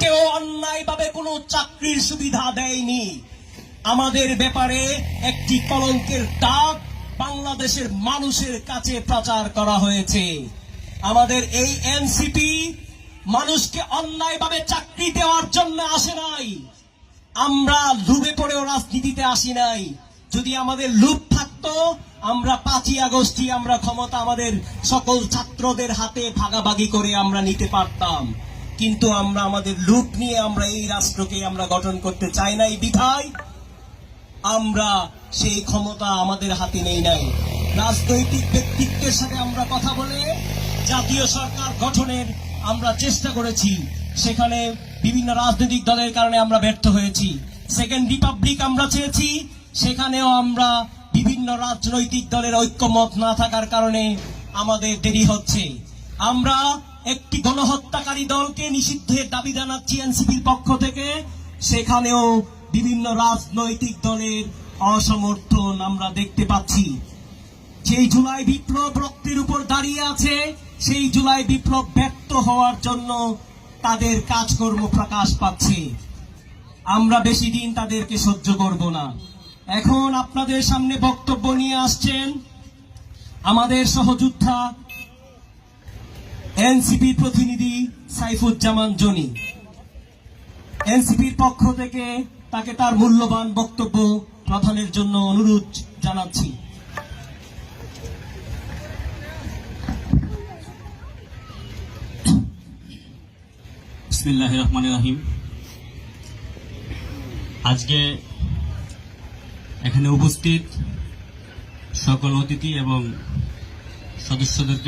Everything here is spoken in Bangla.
কেউ অন্যায়ভাবে কোনো চাকরির সুবিধা দেয়নি। আমাদের ব্যাপারে একটি কলঙ্কের দাগ বাংলাদেশের মানুষের কাছে প্রচার করা হয়েছে। আমাদের এই এনসিপি মানুষকে অন্যায়ভাবে চাকরি দেওয়ার জন্য আসে নাই। আমরা লোভে পড়েও রাজনীতিতে আসি নাই। যদি আমাদের লোভ থাকতো, আমরা 5ই আগস্টই আমরা ক্ষমতা আমাদের সকল ছাত্রদের হাতে ভাগাভাগি করে আমরা নিতে পারতাম। কিন্তু আমরা আমাদের লোভ নিয়ে আমরা এই রাষ্ট্রকে আমরা গঠন করতে চাই নাই বিধায় আমরা সেই ক্ষমতা আমাদের হাতে নেই নাই। রাজনৈতিক ব্যক্তিত্বের সাথে আমরা কথা বলে জাতীয় সরকার গঠনের আমরা চেষ্টা করেছি। সেখানে বিভিন্ন রাজনৈতিক দলের কারণে আমরা ব্যর্থ হয়েছি। সেকেন্ড রিপাবলিক আমরা চেয়েছি, সেখানেও আমরা বিভিন্ন রাজনৈতিক দলের ঐক্যমত না থাকার কারণে আমাদের দেরি হচ্ছে। আমরা একটি গণহত্যাকারী দলকে নিষিদ্ধের দাবি জানাচ্ছি এনসিপির পক্ষ থেকে, সেখানেও বিভিন্ন রাজনৈতিক দলের অসমর্থন আমরা দেখতে পাচ্ছি। সেই জুলাই বিপ্লব রক্তের উপর দাঁড়িয়ে আছে, সেই জুলাই বিপ্লব ব্যর্থ হওয়ার জন্য তাদের কাজকর্ম প্রকাশ পাচ্ছে। আমরা বেশি দিন তাদেরকে সহ্য করব না। এখন আপনাদের সামনে বক্তব্য নিয়ে আসছেন আমাদের সহযোদ্ধা এনসিপি প্রতিনিধি সাইফুজ্জামান জনি। এনসিপির পক্ষ থেকে তাকে তার মূল্যবান বক্তব্য প্রদানের জন্য অনুরোধ জানাচ্ছি। বিসমিল্লাহির রহমানির রহিম। আজকে এখানে উপস্থিত সকল অতিথি এবং সদস্যদের